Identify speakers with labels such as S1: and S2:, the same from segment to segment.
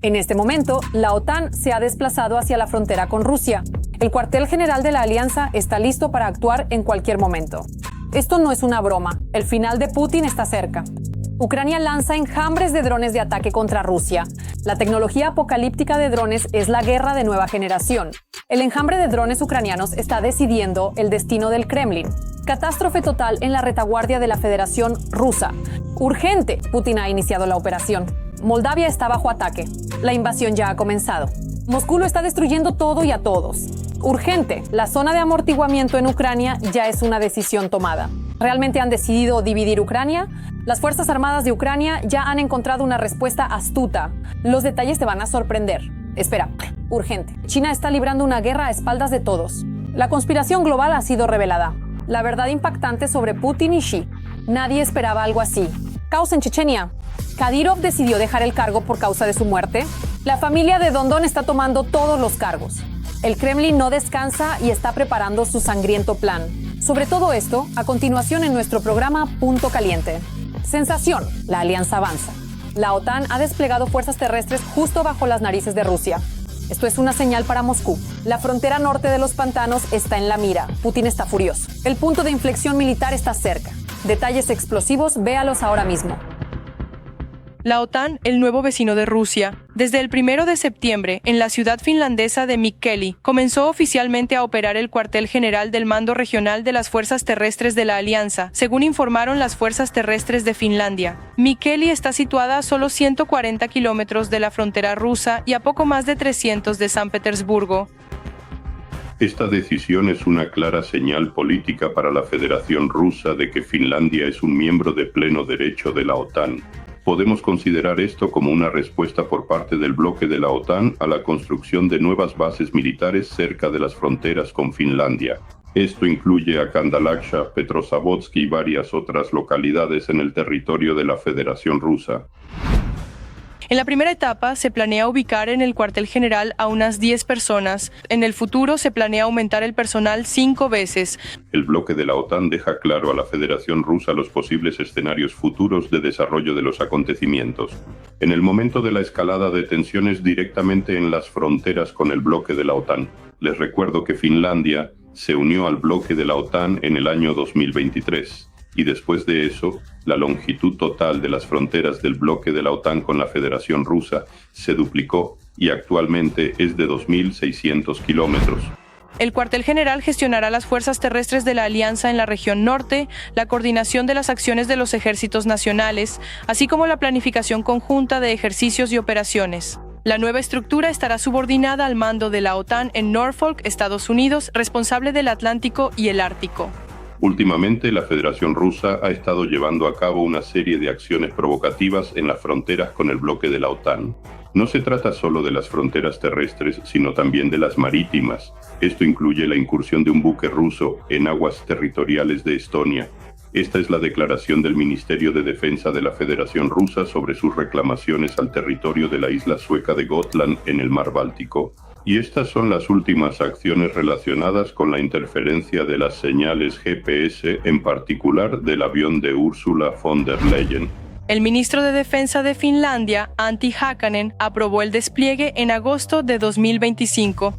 S1: En este momento, la OTAN se ha desplazado hacia la frontera con Rusia. El cuartel general de la alianza está listo para actuar en cualquier momento. Esto no es una broma. El final de Putin está cerca. Ucrania lanza enjambres de drones de ataque contra Rusia. La tecnología apocalíptica de drones es la guerra de nueva generación. El enjambre de drones ucranianos está decidiendo el destino del Kremlin. Catástrofe total en la retaguardia de la Federación Rusa. Urgente, Putin ha iniciado la operación. Moldavia está bajo ataque. La invasión ya ha comenzado. Moscú lo está destruyendo todo y a todos. Urgente, la zona de amortiguamiento en Ucrania ya es una decisión tomada. ¿Realmente han decidido dividir Ucrania? Las Fuerzas Armadas de Ucrania ya han encontrado una respuesta astuta. Los detalles te van a sorprender. Espera, urgente. China está librando una guerra a espaldas de todos. La conspiración global ha sido revelada. La verdad impactante sobre Putin y Xi. Nadie esperaba algo así. Caos en Chechenia. ¿Kadyrov decidió dejar el cargo por causa de su muerte? La familia de Dondon está tomando todos los cargos. El Kremlin no descansa y está preparando su sangriento plan. Sobre todo esto, a continuación en nuestro programa Punto Caliente. Sensación, la alianza avanza. La OTAN ha desplegado fuerzas terrestres justo bajo las narices de Rusia. Esto es una señal para Moscú. La frontera norte de los pantanos está en la mira. Putin está furioso. El punto de inflexión militar está cerca. Detalles explosivos, véalos ahora mismo.
S2: La OTAN, el nuevo vecino de Rusia. Desde el 1 de septiembre, en la ciudad finlandesa de Mikkeli, comenzó oficialmente a operar el cuartel general del Mando Regional de las Fuerzas Terrestres de la Alianza, según informaron las Fuerzas Terrestres de Finlandia. Mikkeli está situada a solo 140 kilómetros de la frontera rusa y a poco más de 300 de San Petersburgo.
S3: Esta decisión es una clara señal política para la Federación Rusa de que Finlandia es un miembro de pleno derecho de la OTAN. Podemos considerar esto como una respuesta por parte del bloque de la OTAN a la construcción de nuevas bases militares cerca de las fronteras con Finlandia. Esto incluye a Kandalaksha, Petrozavodsk y varias otras localidades en el territorio de la Federación Rusa.
S2: En la primera etapa se planea ubicar en el cuartel general a unas 10 personas. En el futuro se planea aumentar el personal 5 veces.
S3: El bloque de la OTAN deja claro a la Federación Rusa los posibles escenarios futuros de desarrollo de los acontecimientos. En el momento de la escalada de tensiones directamente en las fronteras con el bloque de la OTAN, les recuerdo que Finlandia se unió al bloque de la OTAN en el año 2023. Y después de eso, la longitud total de las fronteras del bloque de la OTAN con la Federación Rusa se duplicó y actualmente es de 2.600 kilómetros.
S2: El cuartel general gestionará las fuerzas terrestres de la Alianza en la región norte, la coordinación de las acciones de los ejércitos nacionales, así como la planificación conjunta de ejercicios y operaciones. La nueva estructura estará subordinada al mando de la OTAN en Norfolk, Estados Unidos, responsable del Atlántico y el Ártico.
S3: Últimamente, la Federación Rusa ha estado llevando a cabo una serie de acciones provocativas en las fronteras con el bloque de la OTAN. No se trata solo de las fronteras terrestres, sino también de las marítimas. Esto incluye la incursión de un buque ruso en aguas territoriales de Estonia. Esta es la declaración del Ministerio de Defensa de la Federación Rusa sobre sus reclamaciones al territorio de la isla sueca de Gotland en el Mar Báltico. Y estas son las últimas acciones relacionadas con la interferencia de las señales GPS, en particular del avión de Ursula von der Leyen.
S2: El ministro de Defensa de Finlandia, Antti Hakanen, aprobó el despliegue en agosto de 2025.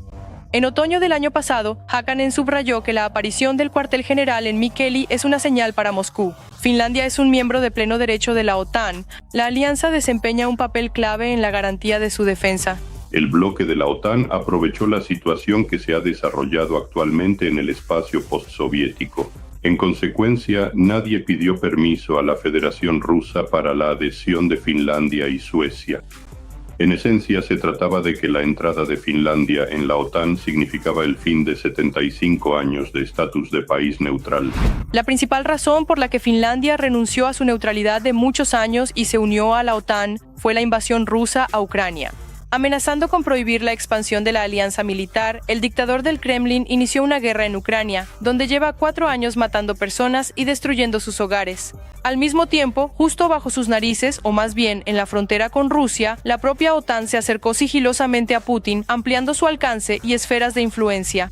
S2: En otoño del año pasado, Hakanen subrayó que la aparición del cuartel general en Mikkeli es una señal para Moscú. Finlandia es un miembro de pleno derecho de la OTAN. La alianza desempeña un papel clave en la garantía de su defensa.
S3: El bloque de la OTAN aprovechó la situación que se ha desarrollado actualmente en el espacio postsoviético. En consecuencia, nadie pidió permiso a la Federación Rusa para la adhesión de Finlandia y Suecia. En esencia, se trataba de que la entrada de Finlandia en la OTAN significaba el fin de 75 años de estatus de país neutral.
S2: La principal razón por la que Finlandia renunció a su neutralidad de muchos años y se unió a la OTAN fue la invasión rusa a Ucrania. Amenazando con prohibir la expansión de la alianza militar, el dictador del Kremlin inició una guerra en Ucrania, donde lleva 4 años matando personas y destruyendo sus hogares. Al mismo tiempo, justo bajo sus narices, o más bien en la frontera con Rusia, la propia OTAN se acercó sigilosamente a Putin, ampliando su alcance y esferas de influencia.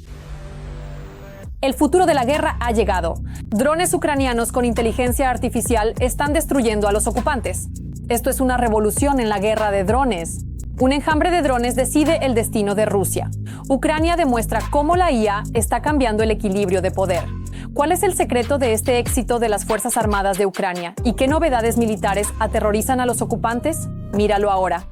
S1: El futuro de la guerra ha llegado. Drones ucranianos con inteligencia artificial están destruyendo a los ocupantes. Esto es una revolución en la guerra de drones. Un enjambre de drones decide el destino de Rusia. Ucrania demuestra cómo la IA está cambiando el equilibrio de poder. ¿Cuál es el secreto de este éxito de las Fuerzas Armadas de Ucrania? ¿Y qué novedades militares aterrorizan a los ocupantes? Míralo ahora.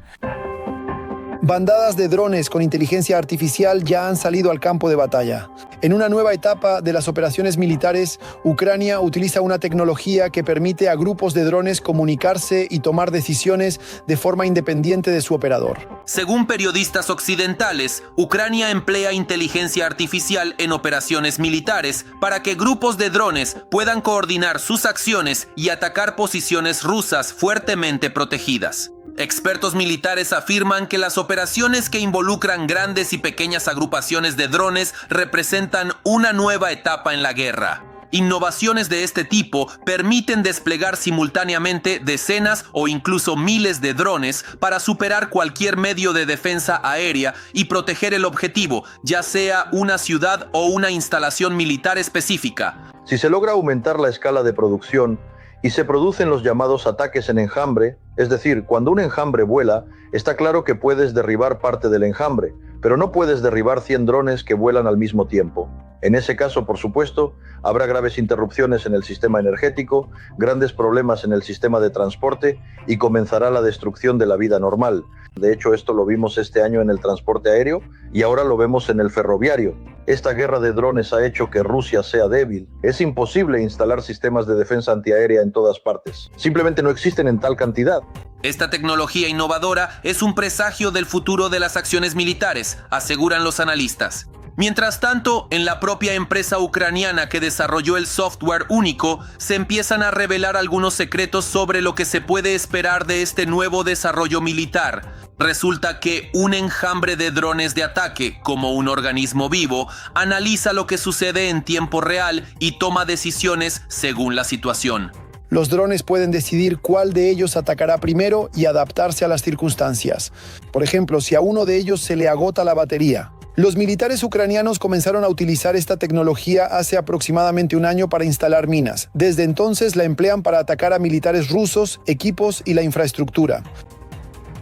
S4: Bandadas de drones con inteligencia artificial ya han salido al campo de batalla. En una nueva etapa de las operaciones militares, Ucrania utiliza una tecnología que permite a grupos de drones comunicarse y tomar decisiones de forma independiente de su operador.
S5: Según periodistas occidentales, Ucrania emplea inteligencia artificial en operaciones militares para que grupos de drones puedan coordinar sus acciones y atacar posiciones rusas fuertemente protegidas. Expertos militares afirman que las operaciones que involucran grandes y pequeñas agrupaciones de drones representan una nueva etapa en la guerra. Innovaciones de este tipo permiten desplegar simultáneamente decenas o incluso miles de drones para superar cualquier medio de defensa aérea y proteger el objetivo, ya sea una ciudad o una instalación militar específica.
S6: Si se logra aumentar la escala de producción y se producen los llamados ataques en enjambre, es decir, cuando un enjambre vuela, está claro que puedes derribar parte del enjambre, pero no puedes derribar 100 drones que vuelan al mismo tiempo. En ese caso, por supuesto, habrá graves interrupciones en el sistema energético, grandes problemas en el sistema de transporte y comenzará la destrucción de la vida normal. De hecho, esto lo vimos este año en el transporte aéreo y ahora lo vemos en el ferroviario. Esta guerra de drones ha hecho que Rusia sea débil. Es imposible instalar sistemas de defensa antiaérea en todas partes. Simplemente no existen en tal cantidad.
S5: Esta tecnología innovadora es un presagio del futuro de las acciones militares, aseguran los analistas. Mientras tanto, en la propia empresa ucraniana que desarrolló el software único, se empiezan a revelar algunos secretos sobre lo que se puede esperar de este nuevo desarrollo militar. Resulta que un enjambre de drones de ataque, como un organismo vivo, analiza lo que sucede en tiempo real y toma decisiones según la situación.
S4: Los drones pueden decidir cuál de ellos atacará primero y adaptarse a las circunstancias. Por ejemplo, si a uno de ellos se le agota la batería. Los militares ucranianos comenzaron a utilizar esta tecnología hace aproximadamente un año para instalar minas. Desde entonces la emplean para atacar a militares rusos, equipos y la infraestructura.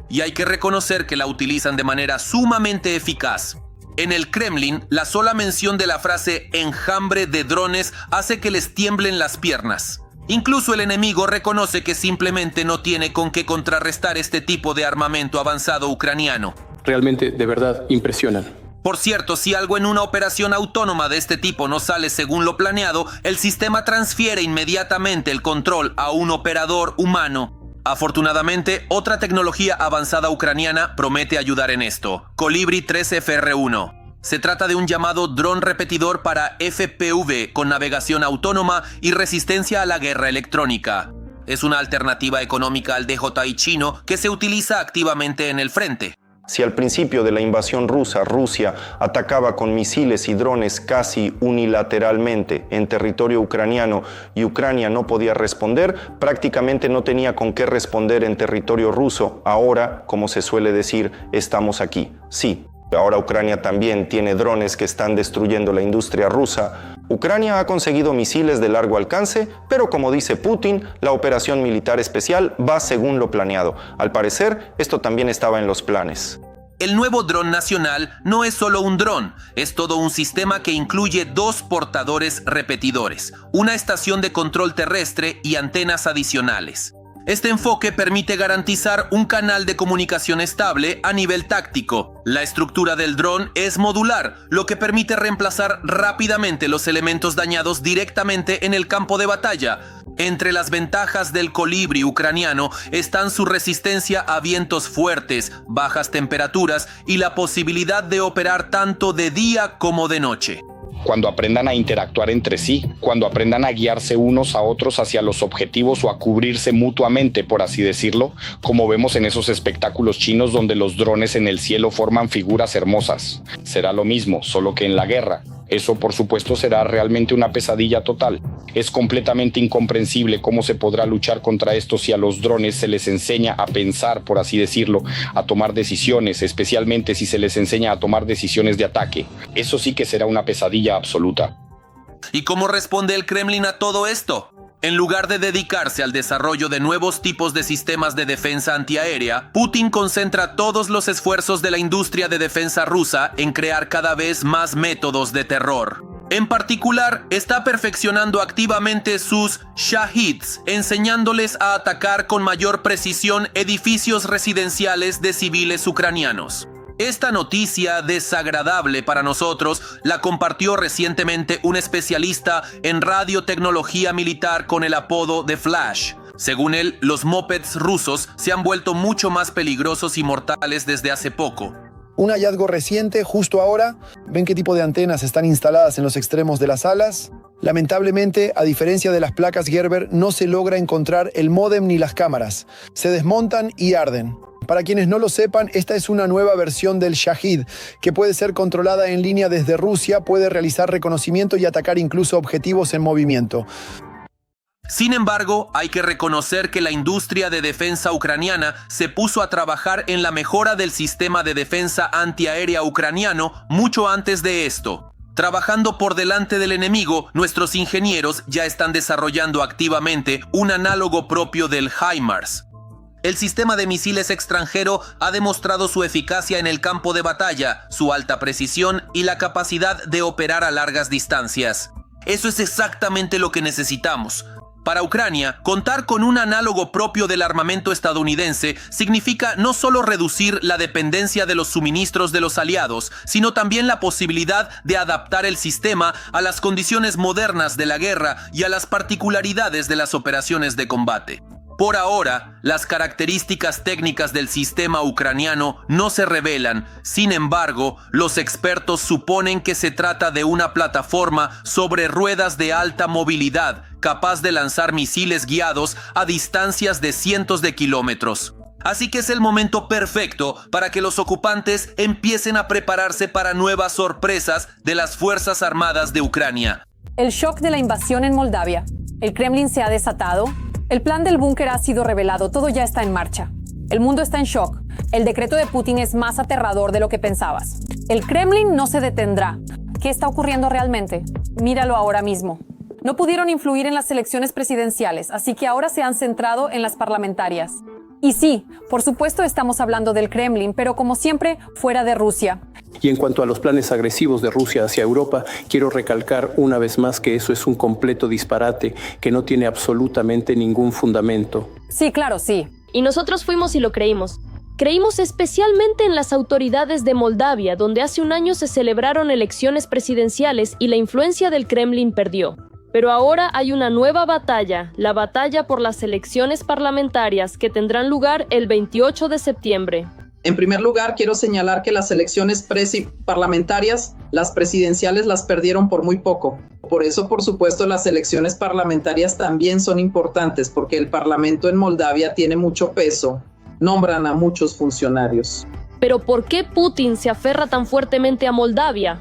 S5: Y hay que reconocer que la utilizan de manera sumamente eficaz. En el Kremlin, la sola mención de la frase enjambre de drones hace que les tiemblen las piernas. Incluso el enemigo reconoce que simplemente no tiene con qué contrarrestar este tipo de armamento avanzado ucraniano.
S7: Realmente, de verdad, impresionan.
S5: Por cierto, si algo en una operación autónoma de este tipo no sale según lo planeado, el sistema transfiere inmediatamente el control a un operador humano. Afortunadamente, otra tecnología avanzada ucraniana promete ayudar en esto: Colibri 3FR1. Se trata de un llamado dron repetidor para FPV con navegación autónoma y resistencia a la guerra electrónica. Es una alternativa económica al DJI chino que se utiliza activamente en el frente.
S8: Si al principio de la invasión rusa, Rusia atacaba con misiles y drones casi unilateralmente en territorio ucraniano y Ucrania no podía responder, prácticamente no tenía con qué responder en territorio ruso. Ahora, como se suele decir, estamos aquí. Sí, ahora Ucrania también tiene drones que están destruyendo la industria rusa. Ucrania ha conseguido misiles de largo alcance, pero como dice Putin, la operación militar especial va según lo planeado. Al parecer, esto también estaba en los planes.
S5: El nuevo dron nacional no es solo un dron, es todo un sistema que incluye 2 portadores repetidores, una estación de control terrestre y antenas adicionales. Este enfoque permite garantizar un canal de comunicación estable a nivel táctico. La estructura del dron es modular, lo que permite reemplazar rápidamente los elementos dañados directamente en el campo de batalla. Entre las ventajas del Colibri ucraniano están su resistencia a vientos fuertes, bajas temperaturas y la posibilidad de operar tanto de día como de noche.
S9: Cuando aprendan a interactuar entre sí, cuando aprendan a guiarse unos a otros hacia los objetivos o a cubrirse mutuamente, por así decirlo, como vemos en esos espectáculos chinos donde los drones en el cielo forman figuras hermosas. Será lo mismo, solo que en la guerra. Eso, por supuesto, será realmente una pesadilla total. Es completamente incomprensible cómo se podrá luchar contra esto si a los drones se les enseña a pensar, por así decirlo, a tomar decisiones, especialmente si se les enseña a tomar decisiones de ataque. Eso sí que será una pesadilla absoluta.
S5: ¿Y cómo responde el Kremlin a todo esto? En lugar de dedicarse al desarrollo de nuevos tipos de sistemas de defensa antiaérea, Putin concentra todos los esfuerzos de la industria de defensa rusa en crear cada vez más métodos de terror. En particular, está perfeccionando activamente sus Shahids, enseñándoles a atacar con mayor precisión edificios residenciales de civiles ucranianos. Esta noticia desagradable para nosotros la compartió recientemente un especialista en radiotecnología militar con el apodo de Flash. Según él, los mopeds rusos se han vuelto mucho más peligrosos y mortales desde hace poco.
S4: Un hallazgo reciente, justo ahora, ¿ven qué tipo de antenas están instaladas en los extremos de las alas? Lamentablemente, a diferencia de las placas Gerber, no se logra encontrar el módem ni las cámaras. Se desmontan y arden. Para quienes no lo sepan, esta es una nueva versión del Shahid, que puede ser controlada en línea desde Rusia, puede realizar reconocimiento y atacar incluso objetivos en movimiento.
S5: Sin embargo, hay que reconocer que la industria de defensa ucraniana se puso a trabajar en la mejora del sistema de defensa antiaérea ucraniano mucho antes de esto. Trabajando por delante del enemigo, nuestros ingenieros ya están desarrollando activamente un análogo propio del HIMARS. El sistema de misiles extranjero ha demostrado su eficacia en el campo de batalla, su alta precisión y la capacidad de operar a largas distancias. Eso es exactamente lo que necesitamos. Para Ucrania, contar con un análogo propio del armamento estadounidense significa no solo reducir la dependencia de los suministros de los aliados, sino también la posibilidad de adaptar el sistema a las condiciones modernas de la guerra y a las particularidades de las operaciones de combate. Por ahora, las características técnicas del sistema ucraniano no se revelan. Sin embargo, los expertos suponen que se trata de una plataforma sobre ruedas de alta movilidad, capaz de lanzar misiles guiados a distancias de cientos de kilómetros. Así que es el momento perfecto para que los ocupantes empiecen a prepararse para nuevas sorpresas de las Fuerzas Armadas de Ucrania.
S1: El shock de la invasión en Moldavia. El Kremlin se ha desatado. El plan del búnker ha sido revelado, todo ya está en marcha. El mundo está en shock. El decreto de Putin es más aterrador de lo que pensabas. El Kremlin no se detendrá. ¿Qué está ocurriendo realmente? Míralo ahora mismo. No pudieron influir en las elecciones presidenciales, así que ahora se han centrado en las parlamentarias. Y sí, por supuesto estamos hablando del Kremlin, pero como siempre, fuera de Rusia.
S7: Y en cuanto a los planes agresivos de Rusia hacia Europa, quiero recalcar una vez más que eso es un completo disparate que no tiene absolutamente ningún fundamento.
S1: Sí, claro, sí.
S10: Y nosotros fuimos y lo creímos. Creímos especialmente en las autoridades de Moldavia, donde hace un año se celebraron elecciones presidenciales y la influencia del Kremlin perdió. Pero ahora hay una nueva batalla, la batalla por las elecciones parlamentarias que tendrán lugar el 28 de septiembre.
S11: En primer lugar, quiero señalar que las elecciones parlamentarias, las presidenciales, las perdieron por muy poco. Por eso, por supuesto, las elecciones parlamentarias también son importantes, porque el Parlamento en Moldavia tiene mucho peso. Nombran a muchos funcionarios.
S10: Pero ¿por qué Putin se aferra tan fuertemente a Moldavia?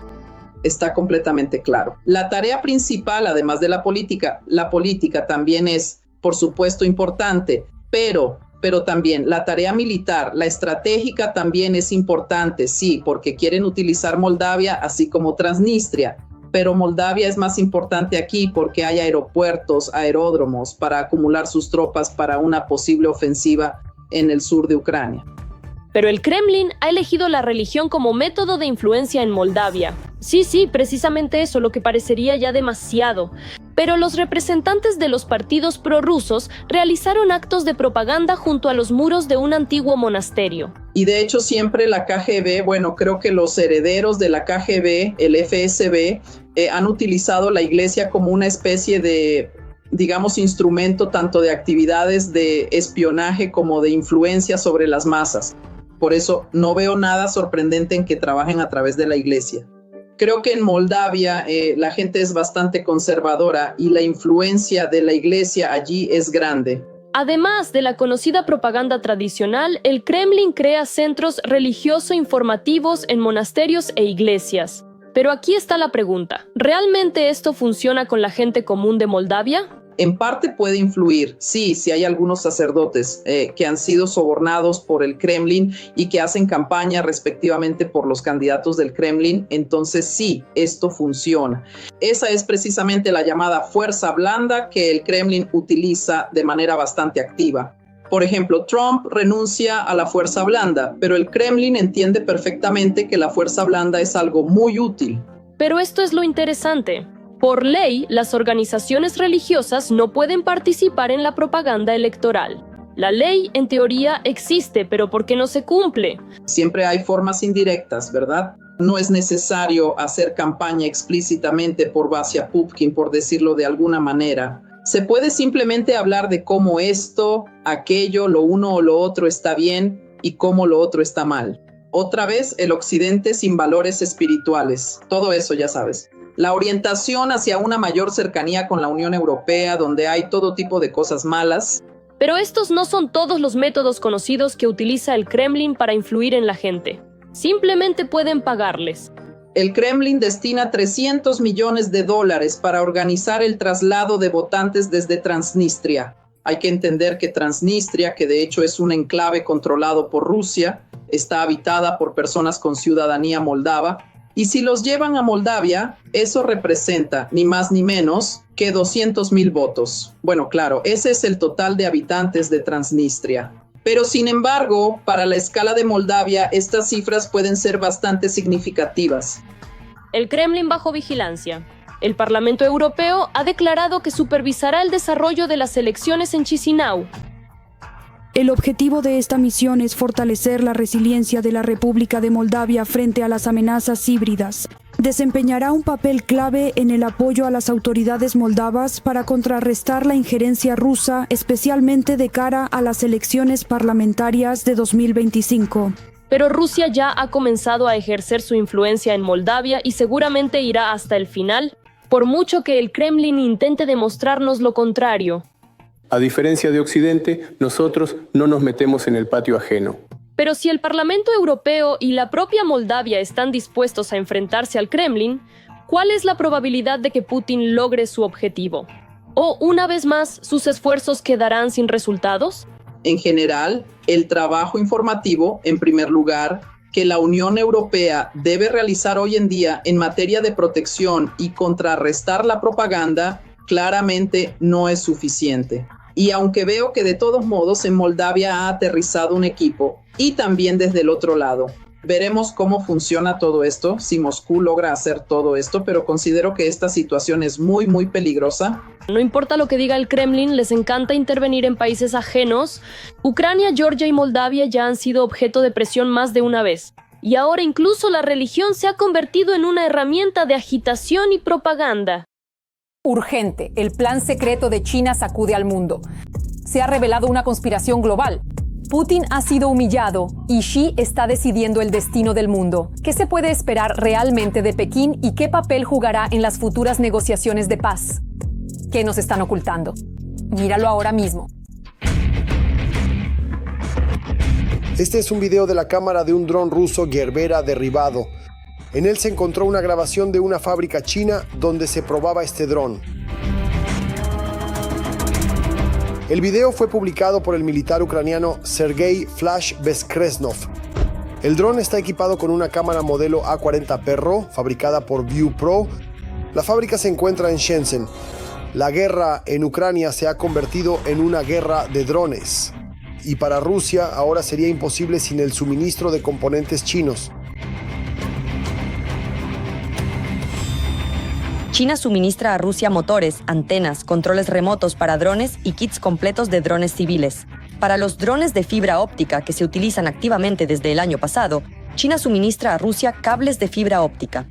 S11: Está completamente claro. La tarea principal, además de la política también es, por supuesto, importante, pero también la tarea militar, la estratégica también es importante, sí, porque quieren utilizar Moldavia así como Transnistria, pero Moldavia es más importante aquí porque hay aeropuertos, aeródromos para acumular sus tropas para una posible ofensiva en el sur de Ucrania.
S10: Pero el Kremlin ha elegido la religión como método de influencia en Moldavia. Sí, precisamente eso, lo que parecería ya demasiado. Pero los representantes de los partidos prorrusos realizaron actos de propaganda junto a los muros de un antiguo monasterio.
S11: Y de hecho siempre la KGB, creo que los herederos de la KGB, el FSB, han utilizado la iglesia como una especie de, instrumento tanto de actividades de espionaje como de influencia sobre las masas. Por eso no veo nada sorprendente en que trabajen a través de la iglesia. Creo que en Moldavia la gente es bastante conservadora y la influencia de la iglesia allí es grande.
S10: Además de la conocida propaganda tradicional, el Kremlin crea centros religioso-informativos en monasterios e iglesias. Pero aquí está la pregunta, ¿realmente esto funciona con la gente común de Moldavia?
S11: En parte puede influir, sí, si hay algunos sacerdotes que han sido sobornados por el Kremlin y que hacen campaña respectivamente por los candidatos del Kremlin, entonces sí, esto funciona. Esa es precisamente la llamada fuerza blanda que el Kremlin utiliza de manera bastante activa. Por ejemplo, Trump renuncia a la fuerza blanda, pero el Kremlin entiende perfectamente que la fuerza blanda es algo muy útil.
S10: Pero esto es lo interesante. Por ley, las organizaciones religiosas no pueden participar en la propaganda electoral. La ley, en teoría, existe, pero ¿por qué no se cumple?
S11: Siempre hay formas indirectas, ¿verdad? No es necesario hacer campaña explícitamente por Vasya Pupkin, por decirlo de alguna manera. Se puede simplemente hablar de cómo esto, aquello, lo uno o lo otro está bien y cómo lo otro está mal. Otra vez, el occidente sin valores espirituales. Todo eso ya sabes. La orientación hacia una mayor cercanía con la Unión Europea, donde hay todo tipo de cosas malas.
S10: Pero estos no son todos los métodos conocidos que utiliza el Kremlin para influir en la gente. Simplemente pueden pagarles.
S11: El Kremlin destina $300 millones para organizar el traslado de votantes desde Transnistria. Hay que entender que Transnistria, que de hecho es un enclave controlado por Rusia, está habitada por personas con ciudadanía moldava. Y si los llevan a Moldavia, eso representa ni más ni menos que 200,000 votos. Bueno, claro, ese es el total de habitantes de Transnistria. Pero sin embargo, para la escala de Moldavia, estas cifras pueden ser bastante significativas.
S10: El Kremlin bajo vigilancia. El Parlamento Europeo ha declarado que supervisará el desarrollo de las elecciones en Chisinau.
S12: El objetivo de esta misión es fortalecer la resiliencia de la República de Moldavia frente a las amenazas híbridas. Desempeñará un papel clave en el apoyo a las autoridades moldavas para contrarrestar la injerencia rusa, especialmente de cara a las elecciones parlamentarias de 2025.
S10: Pero Rusia ya ha comenzado a ejercer su influencia en Moldavia y seguramente irá hasta el final, por mucho que el Kremlin intente demostrarnos lo contrario.
S7: A diferencia de Occidente, nosotros no nos metemos en el patio ajeno.
S10: Pero si el Parlamento Europeo y la propia Moldavia están dispuestos a enfrentarse al Kremlin, ¿cuál es la probabilidad de que Putin logre su objetivo? ¿O, una vez más, sus esfuerzos quedarán sin resultados?
S11: En general, el trabajo informativo, en primer lugar, que la Unión Europea debe realizar hoy en día en materia de protección y contrarrestar la propaganda, claramente no es suficiente. Y aunque veo que de todos modos en Moldavia ha aterrizado un equipo, y también desde el otro lado, veremos cómo funciona todo esto, si Moscú logra hacer todo esto, pero considero que esta situación es muy, muy peligrosa.
S10: No importa lo que diga el Kremlin, les encanta intervenir en países ajenos. Ucrania, Georgia y Moldavia ya han sido objeto de presión más de una vez. Y ahora incluso la religión se ha convertido en una herramienta de agitación y propaganda.
S1: Urgente, el plan secreto de China sacude al mundo. Se ha revelado una conspiración global. Putin ha sido humillado y Xi está decidiendo el destino del mundo. ¿Qué se puede esperar realmente de Pekín y qué papel jugará en las futuras negociaciones de paz? ¿Qué nos están ocultando? Míralo ahora mismo.
S4: Este es un video de la cámara de un dron ruso Gerbera derribado. En él se encontró una grabación de una fábrica china donde se probaba este dron. El video fue publicado por el militar ucraniano Sergei Flash Beskresnov. El dron está equipado con una cámara modelo A40 Pro, fabricada por View Pro. La fábrica se encuentra en Shenzhen. La guerra en Ucrania se ha convertido en una guerra de drones. Y para Rusia ahora sería imposible sin el suministro de componentes chinos.
S13: China suministra a Rusia motores, antenas, controles remotos para drones y kits completos de drones civiles. Para los drones de fibra óptica que se utilizan activamente desde el año pasado, China suministra a Rusia cables de fibra óptica.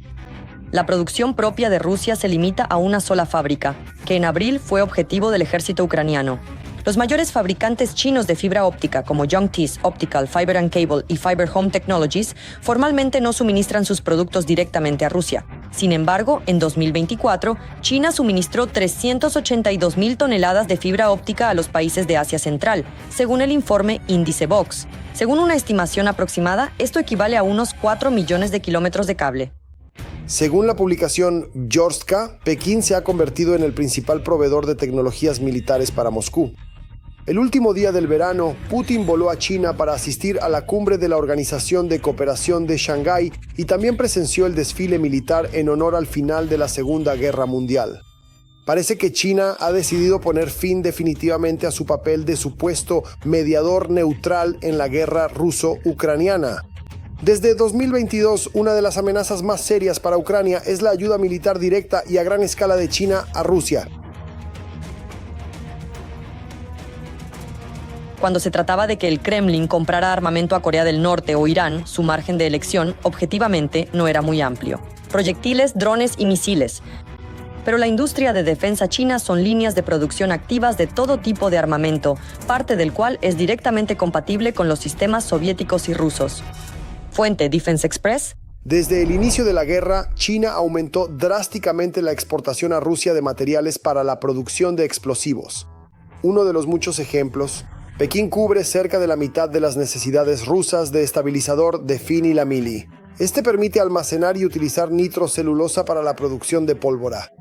S13: La producción propia de Rusia se limita a una sola fábrica, que en abril fue objetivo del ejército ucraniano. Los mayores fabricantes chinos de fibra óptica como Youngtis Optical Fiber and Cable y Fiber Home Technologies formalmente no suministran sus productos directamente a Rusia. Sin embargo, en 2024, China suministró 382,000 toneladas de fibra óptica a los países de Asia Central, según el informe Índice Vox. Según una estimación aproximada, esto equivale a unos 4 millones de kilómetros de cable.
S4: Según la publicación Yorstka, Pekín se ha convertido en el principal proveedor de tecnologías militares para Moscú. El último día del verano, Putin voló a China para asistir a la cumbre de la Organización de Cooperación de Shanghái y también presenció el desfile militar en honor al final de la Segunda Guerra Mundial. Parece que China ha decidido poner fin definitivamente a su papel de supuesto mediador neutral en la guerra ruso-ucraniana. Desde 2022, una de las amenazas más serias para Ucrania es la ayuda militar directa y a gran escala de China a Rusia.
S13: Cuando se trataba de que el Kremlin comprara armamento a Corea del Norte o Irán, su margen de elección, objetivamente, no era muy amplio. Proyectiles, drones y misiles. Pero la industria de defensa china son líneas de producción activas de todo tipo de armamento, parte del cual es directamente compatible con los sistemas soviéticos y rusos. Fuente Defense Express.
S4: Desde el inicio de la guerra, China aumentó drásticamente la exportación a Rusia de materiales para la producción de explosivos. Uno de los muchos ejemplos, Pekín cubre cerca de la mitad de las necesidades rusas de estabilizador de fenilamili. Este permite almacenar y utilizar nitrocelulosa para la producción de pólvora.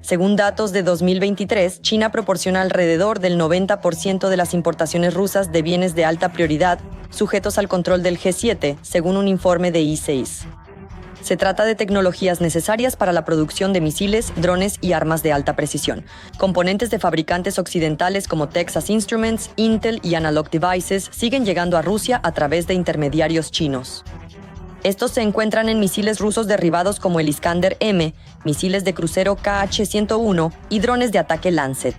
S13: Según datos de 2023, China proporciona alrededor del 90% de las importaciones rusas de bienes de alta prioridad, sujetos al control del G7, según un informe de I6. Se trata de tecnologías necesarias para la producción de misiles, drones y armas de alta precisión. Componentes de fabricantes occidentales como Texas Instruments, Intel y Analog Devices siguen llegando a Rusia a través de intermediarios chinos. Estos se encuentran en misiles rusos derribados como el Iskander-M, misiles de crucero KH-101 y drones de ataque Lancet.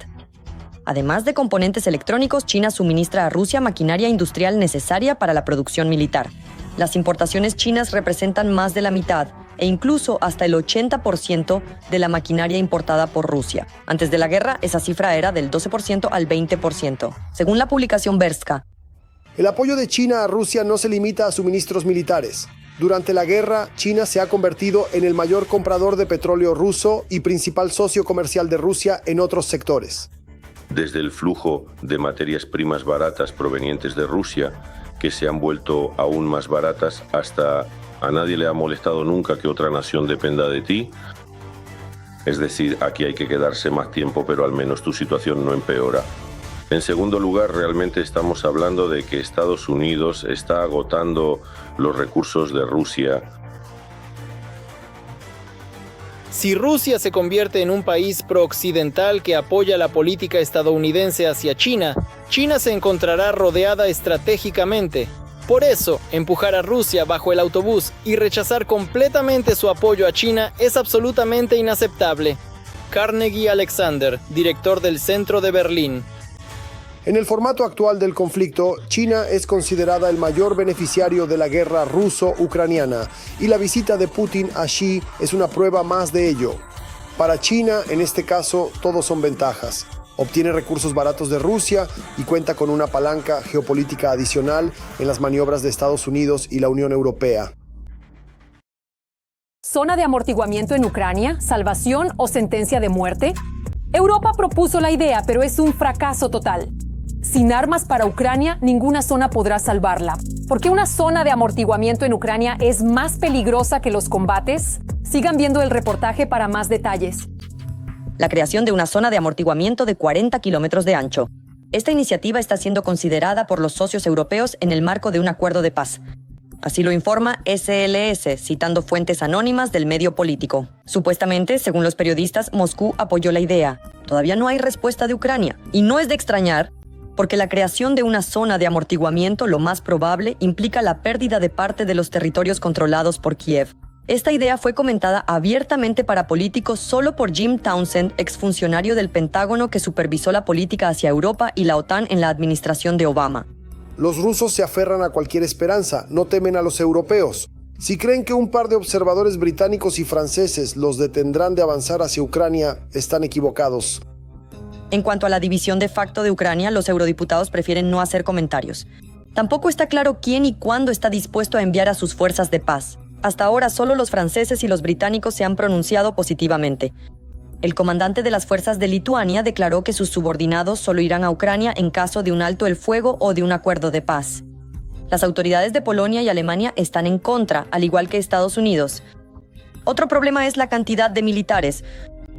S13: Además de componentes electrónicos, China suministra a Rusia maquinaria industrial necesaria para la producción militar. Las importaciones chinas representan más de la mitad e incluso hasta el 80% de la maquinaria importada por Rusia. Antes de la guerra, esa cifra era del 12% al 20%, según la publicación Berska.
S4: El apoyo de China a Rusia no se limita a suministros militares. Durante la guerra, China se ha convertido en el mayor comprador de petróleo ruso y principal socio comercial de Rusia en otros sectores.
S3: Desde el flujo de materias primas baratas provenientes de Rusia, que se han vuelto aún más baratas, hasta a nadie le ha molestado nunca que otra nación dependa de ti. Es decir, aquí hay que quedarse más tiempo, pero al menos tu situación no empeora. En segundo lugar, realmente estamos hablando de que Estados Unidos está agotando los recursos de Rusia.
S14: Si Rusia se convierte en un país pro-occidental que apoya la política estadounidense hacia China, China se encontrará rodeada estratégicamente. Por eso, empujar a Rusia bajo el autobús y rechazar completamente su apoyo a China es absolutamente inaceptable. Carnegie Alexander, director del Centro de Berlín.
S4: En el formato actual del conflicto, China es considerada el mayor beneficiario de la guerra ruso-ucraniana y la visita de Putin a Xi es una prueba más de ello. Para China, en este caso, todo son ventajas. Obtiene recursos baratos de Rusia y cuenta con una palanca geopolítica adicional en las maniobras de Estados Unidos y la Unión Europea.
S1: ¿Zona de amortiguamiento en Ucrania? ¿Salvación o sentencia de muerte? Europa propuso la idea, pero es un fracaso total. Sin armas para Ucrania, ninguna zona podrá salvarla. ¿Por qué una zona de amortiguamiento en Ucrania es más peligrosa que los combates? Sigan viendo el reportaje para más detalles.
S13: La creación de una zona de amortiguamiento de 40 kilómetros de ancho. Esta iniciativa está siendo considerada por los socios europeos en el marco de un acuerdo de paz. Así lo informa SLS, citando fuentes anónimas del medio político. Supuestamente, según los periodistas, Moscú apoyó la idea. Todavía no hay respuesta de Ucrania. Y no es de extrañar, porque la creación de una zona de amortiguamiento, lo más probable, implica la pérdida de parte de los territorios controlados por Kiev. Esta idea fue comentada abiertamente para políticos solo por Jim Townsend, exfuncionario del Pentágono que supervisó la política hacia Europa y la OTAN en la administración de Obama.
S4: Los rusos se aferran a cualquier esperanza, no temen a los europeos. Si creen que un par de observadores británicos y franceses los detendrán de avanzar hacia Ucrania, están equivocados.
S13: En cuanto a la división de facto de Ucrania, los eurodiputados prefieren no hacer comentarios. Tampoco está claro quién y cuándo está dispuesto a enviar a sus fuerzas de paz. Hasta ahora, solo los franceses y los británicos se han pronunciado positivamente. El comandante de las fuerzas de Lituania declaró que sus subordinados solo irán a Ucrania en caso de un alto el fuego o de un acuerdo de paz. Las autoridades de Polonia y Alemania están en contra, al igual que Estados Unidos. Otro problema es la cantidad de militares.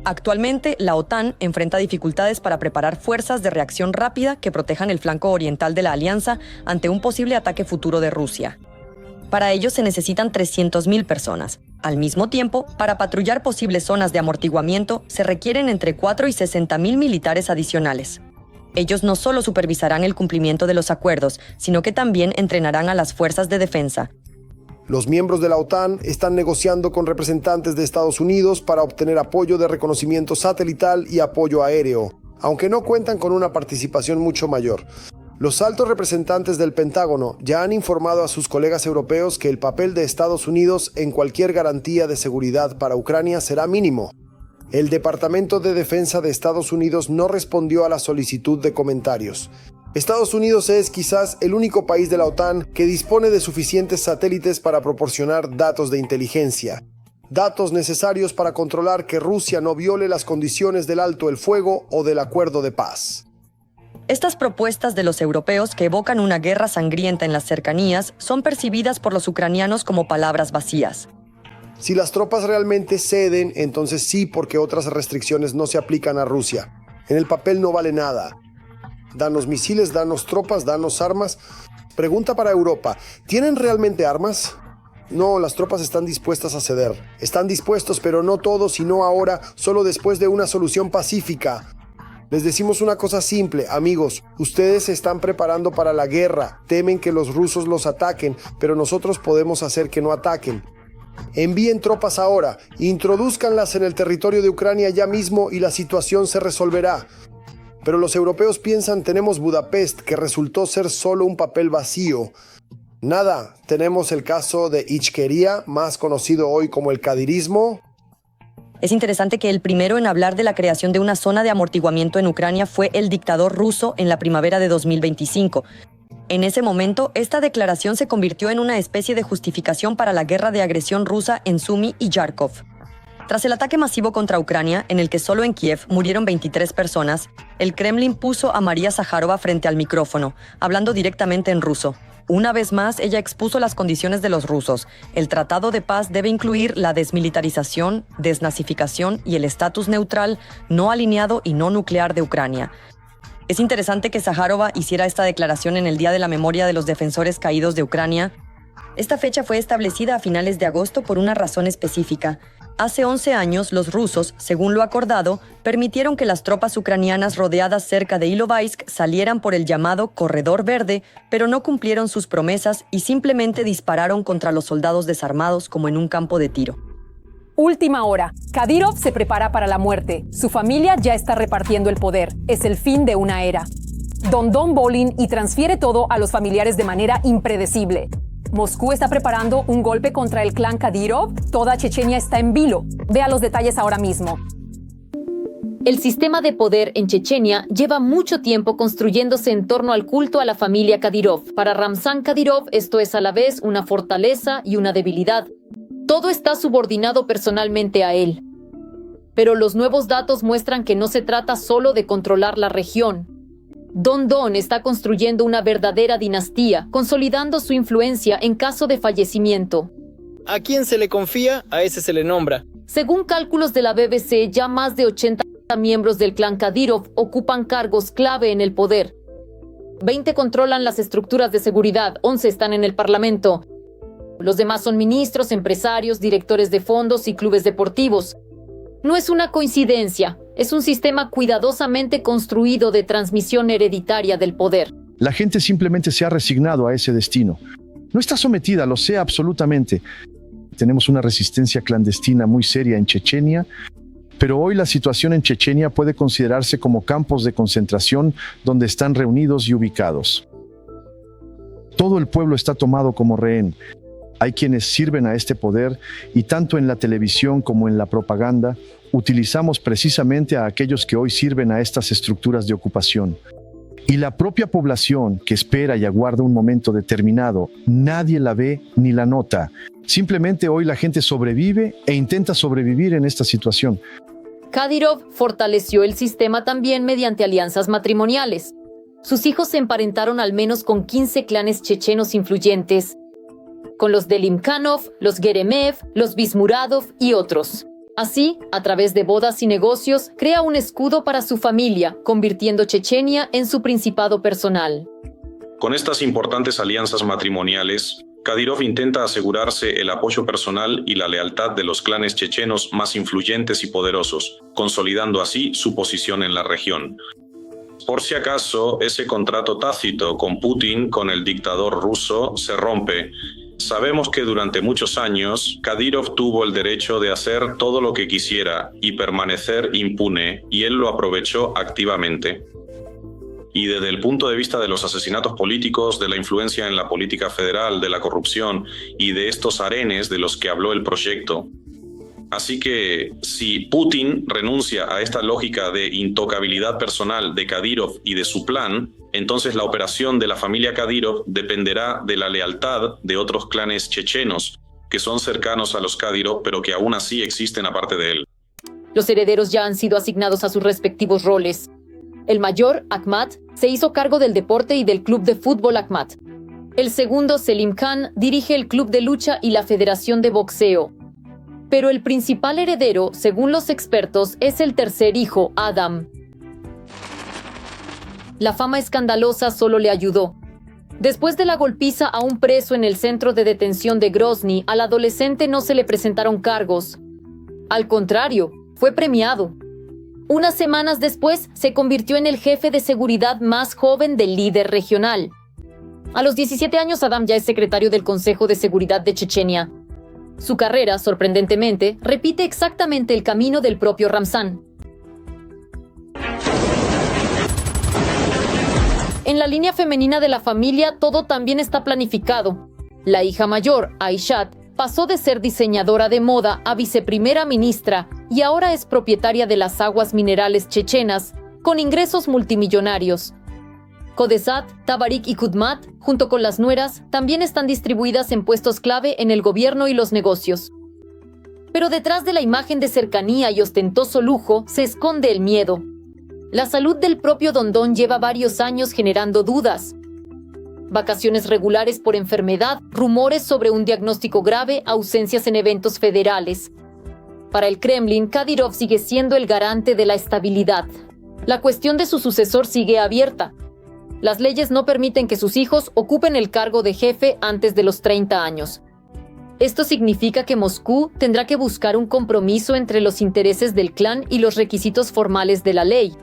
S13: Actualmente, la OTAN enfrenta dificultades para preparar fuerzas de reacción rápida que protejan el flanco oriental de la alianza ante un posible ataque futuro de Rusia. Para ello se necesitan 300.000 personas. Al mismo tiempo, para patrullar posibles zonas de amortiguamiento, se requieren entre 4 y 60.000 militares adicionales. Ellos no solo supervisarán el cumplimiento de los acuerdos, sino que también entrenarán a las fuerzas de defensa.
S4: Los miembros de la OTAN están negociando con representantes de Estados Unidos para obtener apoyo de reconocimiento satelital y apoyo aéreo, aunque no cuentan con una participación mucho mayor. Los altos representantes del Pentágono ya han informado a sus colegas europeos que el papel de Estados Unidos en cualquier garantía de seguridad para Ucrania será mínimo. El Departamento de Defensa de Estados Unidos no respondió a la solicitud de comentarios. Estados Unidos es quizás el único país de la OTAN que dispone de suficientes satélites para proporcionar datos de inteligencia. Datos necesarios para controlar que Rusia no viole las condiciones del alto el fuego o del acuerdo de paz.
S13: Estas propuestas de los europeos que evocan una guerra sangrienta en las cercanías son percibidas por los ucranianos como palabras vacías.
S4: Si las tropas realmente ceden, entonces sí, porque otras restricciones no se aplican a Rusia. En el papel no vale nada. Danos misiles, danos tropas, danos armas. Pregunta para Europa, ¿tienen realmente armas? No, las tropas están dispuestas a ceder. Están dispuestos, pero no todos y no ahora, solo después de una solución pacífica. Les decimos una cosa simple, amigos, ustedes se están preparando para la guerra, temen que los rusos los ataquen, pero nosotros podemos hacer que no ataquen. Envíen tropas ahora, introdúzcanlas en el territorio de Ucrania ya mismo y la situación se resolverá. Pero los europeos piensan, tenemos Budapest, que resultó ser solo un papel vacío. Nada, tenemos el caso de Ichkeria, más conocido hoy como el kadirismo.
S13: Es interesante que el primero en hablar de la creación de una zona de amortiguamiento en Ucrania fue el dictador ruso en la primavera de 2025. En ese momento, esta declaración se convirtió en una especie de justificación para la guerra de agresión rusa en Sumy y Yarkov. Tras el ataque masivo contra Ucrania, en el que solo en Kiev murieron 23 personas, el Kremlin puso a María Zaharova frente al micrófono, hablando directamente en ruso. Una vez más, ella expuso las condiciones de los rusos. El tratado de paz debe incluir la desmilitarización, desnazificación y el estatus neutral, no alineado y no nuclear de Ucrania. Es interesante que Zaharova hiciera esta declaración en el Día de la Memoria de los Defensores Caídos de Ucrania. Esta fecha fue establecida a finales de agosto por una razón específica. Hace 11 años, los rusos, según lo acordado, permitieron que las tropas ucranianas rodeadas cerca de Ilovaisk salieran por el llamado Corredor Verde, pero no cumplieron sus promesas y simplemente dispararon contra los soldados desarmados como en un campo de tiro.
S1: Última hora. Kadyrov se prepara para la muerte. Su familia ya está repartiendo el poder. Es el fin de una era. Don Bolin y transfiere todo a los familiares de manera impredecible. Moscú está preparando un golpe contra el clan Kadyrov. Toda Chechenia está en vilo. Vea los detalles ahora mismo.
S10: El sistema de poder en Chechenia lleva mucho tiempo construyéndose en torno al culto a la familia Kadyrov. Para Ramzan Kadyrov, esto es a la vez una fortaleza y una debilidad. Todo está subordinado personalmente a él. Pero los nuevos datos muestran que no se trata solo de controlar la región. Don está construyendo una verdadera dinastía, consolidando su influencia en caso de fallecimiento.
S14: ¿A quién se le confía? A ese se le nombra.
S10: Según cálculos de la BBC, ya más de 80 miembros del clan Kadyrov ocupan cargos clave en el poder. 20 controlan las estructuras de seguridad, 11 están en el parlamento. Los demás son ministros, empresarios, directores de fondos y clubes deportivos. No es una coincidencia, es un sistema cuidadosamente construido de transmisión hereditaria del poder.
S15: La gente simplemente se ha resignado a ese destino. No está sometida, lo sé absolutamente. Tenemos una resistencia clandestina muy seria en Chechenia, pero hoy la situación en Chechenia puede considerarse como campos de concentración donde están reunidos y ubicados. Todo el pueblo está tomado como rehén. Hay quienes sirven a este poder y tanto en la televisión como en la propaganda utilizamos precisamente a aquellos que hoy sirven a estas estructuras de ocupación. Y la propia población que espera y aguarda un momento determinado, nadie la ve ni la nota. Simplemente hoy la gente sobrevive e intenta sobrevivir en esta situación.
S10: Kadyrov fortaleció el sistema también mediante alianzas matrimoniales.
S16: sus hijos se emparentaron al menos con 15 clanes chechenos influyentes, con los Delimkhanov, los Geremev, los Bismuradov y otros. Así, a través de bodas y negocios, crea un escudo para su familia, convirtiendo Chechenia en su principado personal.
S17: Con estas importantes alianzas matrimoniales, Kadyrov intenta asegurarse el apoyo personal y la lealtad de los clanes chechenos más influyentes y poderosos, consolidando así su posición en la región. Por si acaso, ese contrato tácito con Putin, con el dictador ruso, se rompe. Sabemos que durante muchos años, Kadyrov tuvo el derecho de hacer todo lo que quisiera y permanecer impune, y él lo aprovechó activamente. Y desde el punto de vista de los asesinatos políticos, de la influencia en la política federal, de la corrupción y de estos harenes de los que habló el proyecto. Así que si Putin renuncia a esta lógica de intocabilidad personal de Kadyrov y de su plan, entonces la operación de la familia Kadyrov dependerá de la lealtad de otros clanes chechenos, que son cercanos a los Kadyrov, pero que aún así existen aparte de él.
S16: Los herederos ya han sido asignados a sus respectivos roles. El mayor, Akhmat, se hizo cargo del deporte y del club de fútbol Akhmat. El segundo, Selim Khan, dirige el club de lucha y la federación de boxeo. Pero el principal heredero, según los expertos, es el tercer hijo, Adam. La fama escandalosa solo le ayudó. Después de la golpiza a un preso en el centro de detención de Grozny, al adolescente no se le presentaron cargos. Al contrario, fue premiado. Unas semanas después, se convirtió en el jefe de seguridad más joven del líder regional. A los 17 años, Adam ya es secretario del Consejo de Seguridad de Chechenia. Su carrera, sorprendentemente, repite exactamente el camino del propio Ramzan. En la línea femenina de la familia, todo también está planificado. La hija mayor, Aishat, pasó de ser diseñadora de moda a viceprimera ministra y ahora es propietaria de las aguas minerales chechenas, con ingresos multimillonarios. Kodesat, Tabarik y Kudmat, junto con las nueras, también están distribuidas en puestos clave en el gobierno y los negocios. Pero detrás de la imagen de cercanía y ostentoso lujo se esconde el miedo. La salud del propio Dondon lleva varios años generando dudas. Vacaciones regulares por enfermedad, rumores sobre un diagnóstico grave, ausencias en eventos federales. Para el Kremlin, Kadyrov sigue siendo el garante de la estabilidad. La cuestión de su sucesor sigue abierta. Las leyes no permiten que sus hijos ocupen el cargo de jefe antes de los 30 años. Esto significa que Moscú tendrá que buscar un compromiso entre los intereses del clan y los requisitos formales de la ley.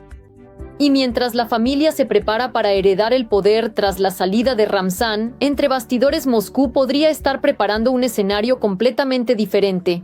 S16: Y mientras la familia se prepara para heredar el poder tras la salida de Ramzan, entre bastidores Moscú podría estar preparando un escenario completamente diferente.